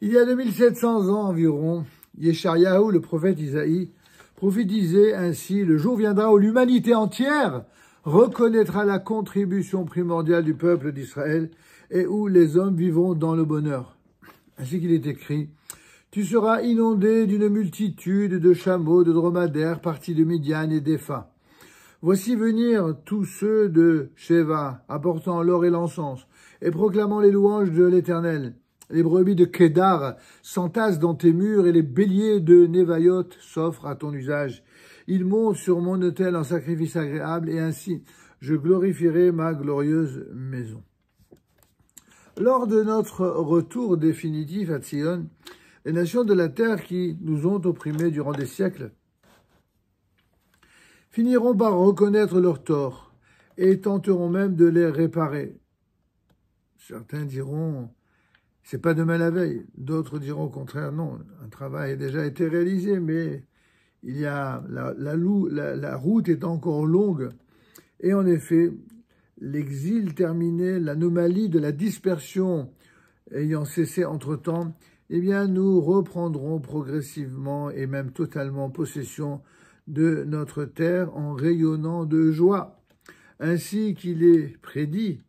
Il y a 2700 ans environ, Yeshayahu, le prophète Isaïe, prophétisait ainsi: le jour viendra où l'humanité entière reconnaîtra la contribution primordiale du peuple d'Israël et où les hommes vivront dans le bonheur. Ainsi qu'il est écrit: tu seras inondé d'une multitude de chameaux, de dromadaires, partis de Midian et d'Epha. Voici venir tous ceux de Sheva, apportant l'or et l'encens, et proclamant les louanges de l'Éternel. Les brebis de Kédar s'entassent dans tes murs, et les béliers de Nevaïot s'offrent à ton usage. Ils montent sur mon autel en sacrifice agréable, et ainsi je glorifierai ma glorieuse maison. Lors de notre retour définitif à Tzion, les nations de la terre qui nous ont opprimés durant des siècles finiront par reconnaître leurs torts et tenteront même de les réparer. Certains diront: c'est pas demain la veille. D'autres diront au contraire: non, un travail a déjà été réalisé, mais il y a la route est encore longue. Et en effet, l'exil terminé, l'anomalie de la dispersion ayant cessé entre-temps, eh bien, nous reprendrons progressivement et même totalement possession de notre terre en rayonnant de joie. Ainsi qu'il est prédit: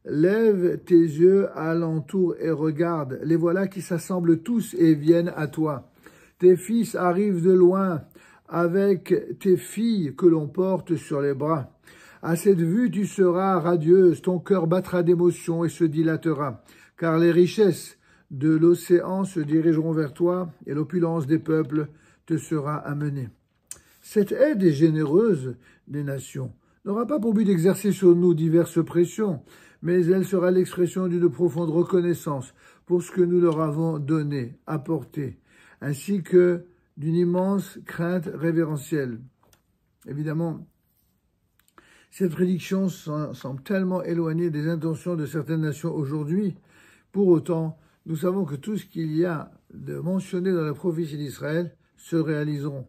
lève tes yeux alentour et regarde, les voilà qui s'assemblent tous et viennent à toi. Tes fils arrivent de loin, avec tes filles que l'on porte sur les bras. À cette vue, tu seras radieuse, ton cœur battra d'émotion et se dilatera, car les richesses de l'océan se dirigeront vers toi, et l'opulence des peuples te sera amenée. Cette aide est généreuse des nations n'aura pas pour but d'exercer sur nous diverses pressions, mais elle sera l'expression d'une profonde reconnaissance pour ce que nous leur avons donné, apporté, ainsi que d'une immense crainte révérentielle. Évidemment, cette prédiction semble tellement éloignée des intentions de certaines nations aujourd'hui. Pour autant, nous savons que tout ce qu'il y a de mentionné dans la prophétie d'Israël se réaliseront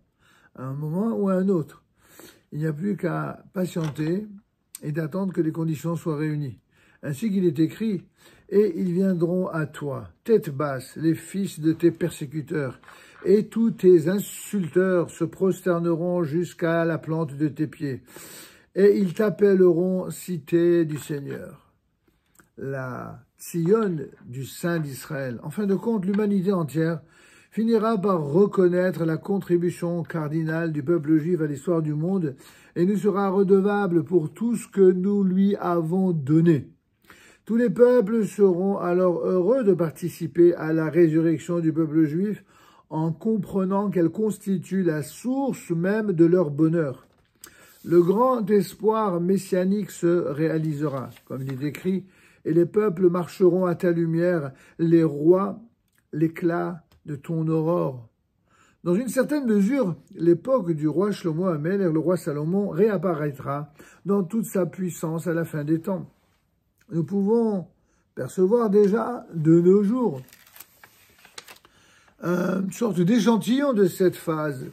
à un moment ou à un autre. Il n'y a plus qu'à patienter et d'attendre que les conditions soient réunies. Ainsi qu'il est écrit: et ils viendront à toi, tête basse, les fils de tes persécuteurs, et tous tes insulteurs se prosterneront jusqu'à la plante de tes pieds, et ils t'appelleront cité du Seigneur, la Tzion du Saint d'Israël. En fin de compte, l'humanité entière finira par reconnaître la contribution cardinale du peuple juif à l'histoire du monde et nous sera redevable pour tout ce que nous lui avons donné. Tous les peuples seront alors heureux de participer à la résurrection du peuple juif en comprenant qu'elle constitue la source même de leur bonheur. Le grand espoir messianique se réalisera, comme il est écrit: et les peuples marcheront à ta lumière, les rois, l'éclat de ton aurore. Dans une certaine mesure, l'époque du roi Shlomo Amelech, le roi Salomon, réapparaîtra dans toute sa puissance à la fin des temps. Nous pouvons percevoir déjà de nos jours une sorte d'échantillon de cette phase,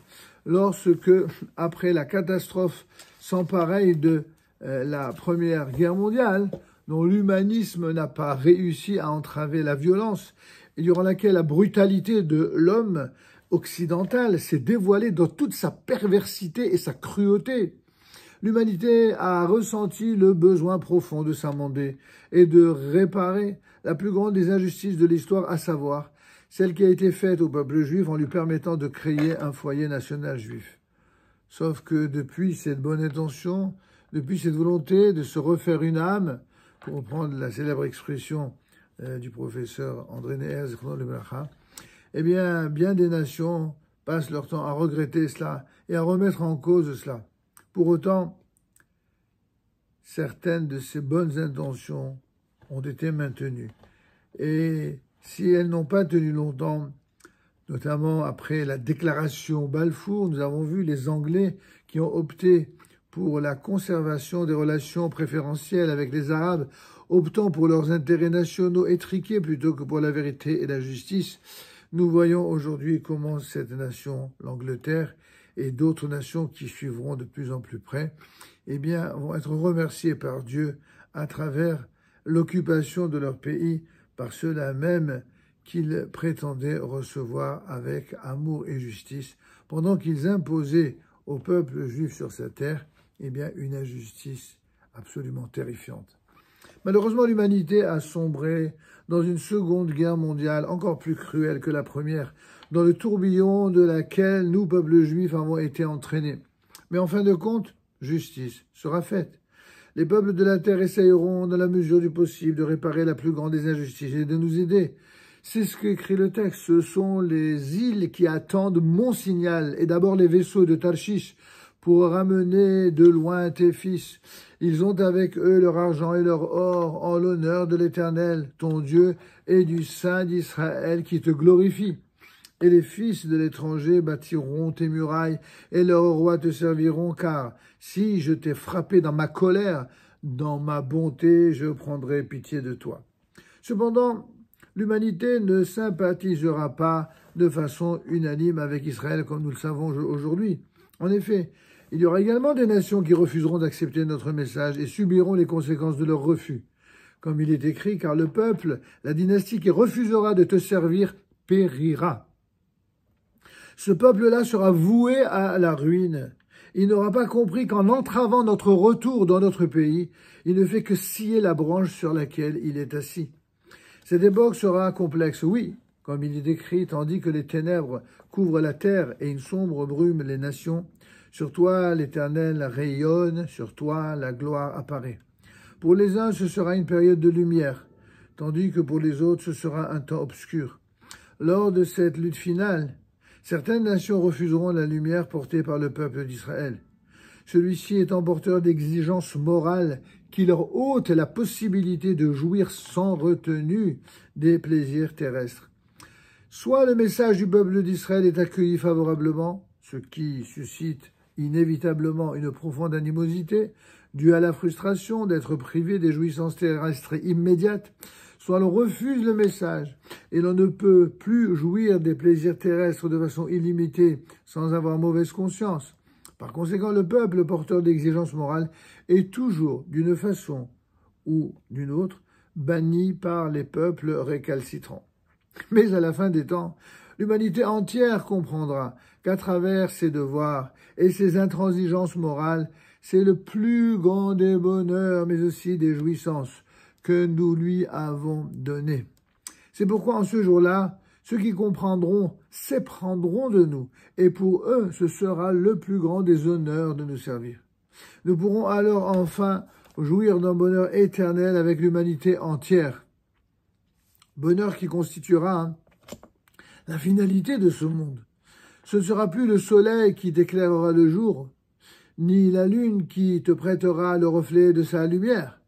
lorsque, après la catastrophe sans pareille de la Première Guerre mondiale, dont l'humanisme n'a pas réussi à entraver la violence, et durant laquelle la brutalité de l'homme occidental s'est dévoilée dans toute sa perversité et sa cruauté, l'humanité a ressenti le besoin profond de s'amender et de réparer la plus grande des injustices de l'histoire, à savoir celle qui a été faite au peuple juif en lui permettant de créer un foyer national juif. Sauf que depuis cette bonne intention, depuis cette volonté de se refaire une âme, pour reprendre la célèbre expression du professeur André Neher, eh bien des nations passent leur temps à regretter cela et à remettre en cause cela. Pour autant, certaines de ces bonnes intentions ont été maintenues. Et si elles n'ont pas tenu longtemps, notamment après la déclaration Balfour, nous avons vu les Anglais qui ont opté pour la conservation des relations préférentielles avec les Arabes, optant pour leurs intérêts nationaux étriqués plutôt que pour la vérité et la justice. Nous voyons aujourd'hui comment cette nation, l'Angleterre, et d'autres nations qui suivront de plus en plus près, eh bien, vont être remerciées par Dieu à travers l'occupation de leur pays par ceux-là même qu'ils prétendaient recevoir avec amour et justice, pendant qu'ils imposaient au peuple juif sur sa terre, eh bien, une injustice absolument terrifiante. Malheureusement, l'humanité a sombré dans une seconde guerre mondiale encore plus cruelle que la première, dans le tourbillon de laquelle nous, peuple juif, avons été entraînés. Mais en fin de compte, justice sera faite. Les peuples de la terre essayeront, dans la mesure du possible, de réparer la plus grande des injustices et de nous aider. C'est ce qu'écrit le texte. Ce sont les îles qui attendent mon signal, et d'abord les vaisseaux de Tarshish, pour ramener de loin tes fils. Ils ont avec eux leur argent et leur or en l'honneur de l'Éternel, ton Dieu, et du Saint d'Israël qui te glorifie. Et les fils de l'étranger bâtiront tes murailles, et leurs rois te serviront, car si je t'ai frappé dans ma colère, dans ma bonté, je prendrai pitié de toi. Cependant, l'humanité ne sympathisera pas de façon unanime avec Israël, comme nous le savons aujourd'hui. En effet, il y aura également des nations qui refuseront d'accepter notre message et subiront les conséquences de leur refus. Comme il est écrit, car le peuple, la dynastie qui refusera de te servir, périra. Ce peuple-là sera voué à la ruine. Il n'aura pas compris qu'en entravant notre retour dans notre pays, il ne fait que scier la branche sur laquelle il est assis. Cette époque sera complexe, oui, comme il est écrit, tandis que les ténèbres couvrent la terre et une sombre brume les nations. Sur toi, l'Éternel rayonne, sur toi, la gloire apparaît. Pour les uns, ce sera une période de lumière, tandis que pour les autres, ce sera un temps obscur. Lors de cette lutte finale, certaines nations refuseront la lumière portée par le peuple d'Israël. Celui-ci étant porteur d'exigences morales qui leur ôtent la possibilité de jouir sans retenue des plaisirs terrestres. Soit le message du peuple d'Israël est accueilli favorablement, ce qui suscite inévitablement une profonde animosité, due à la frustration d'être privé des jouissances terrestres immédiates, soit l'on refuse le message et l'on ne peut plus jouir des plaisirs terrestres de façon illimitée sans avoir mauvaise conscience. Par conséquent, le peuple porteur d'exigences morales est toujours, d'une façon ou d'une autre, banni par les peuples récalcitrants. Mais à la fin des temps, l'humanité entière comprendra qu'à travers ses devoirs et ses intransigences morales, c'est le plus grand des bonheurs, mais aussi des jouissances que nous lui avons données. C'est pourquoi en ce jour-là, ceux qui comprendront s'éprendront de nous, et pour eux, ce sera le plus grand des honneurs de nous servir. Nous pourrons alors enfin jouir d'un bonheur éternel avec l'humanité entière. Bonheur qui constituera la finalité de ce monde. Ce ne sera plus le soleil qui t'éclairera le jour, ni la lune qui te prêtera le reflet de sa lumière.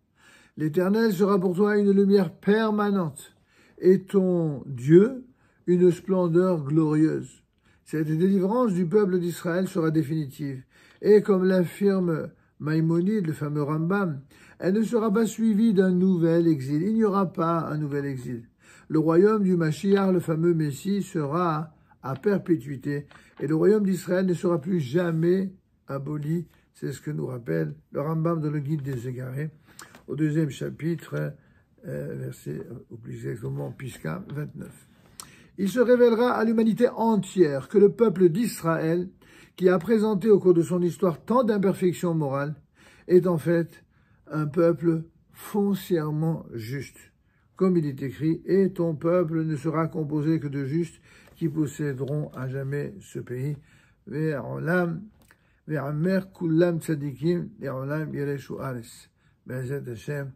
L'Éternel sera pour toi une lumière permanente, et ton Dieu une splendeur glorieuse. Cette délivrance du peuple d'Israël sera définitive, et comme l'affirme Maïmonide, le fameux Rambam, elle ne sera pas suivie d'un nouvel exil. Il n'y aura pas un nouvel exil. Le royaume du Mashiach, le fameux Messie, sera à perpétuité, et le royaume d'Israël ne sera plus jamais aboli. C'est ce que nous rappelle le Rambam dans le Guide des Égarés, au 2e chapitre, verset, ou plus exactement, Pisca 29. Il se révélera à l'humanité entière que le peuple d'Israël, qui a présenté au cours de son histoire tant d'imperfections morales, est en fait un peuple foncièrement juste. Comme il est écrit, et ton peuple ne sera composé que de justes qui posséderont à jamais ce pays. Ve'olam, ve'amer kulam tzadikim, ve'olam yereshu ares. Be'ezet Hashem,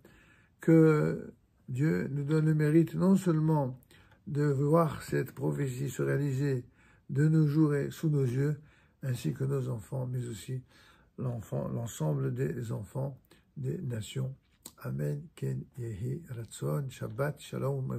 que Dieu nous donne le mérite non seulement de voir cette prophétie se réaliser de nos jours et sous nos yeux, ainsi que nos enfants, mais aussi l'ensemble des enfants des nations. Amen. Ken Yehi Ratzon. Shabbat Shalom.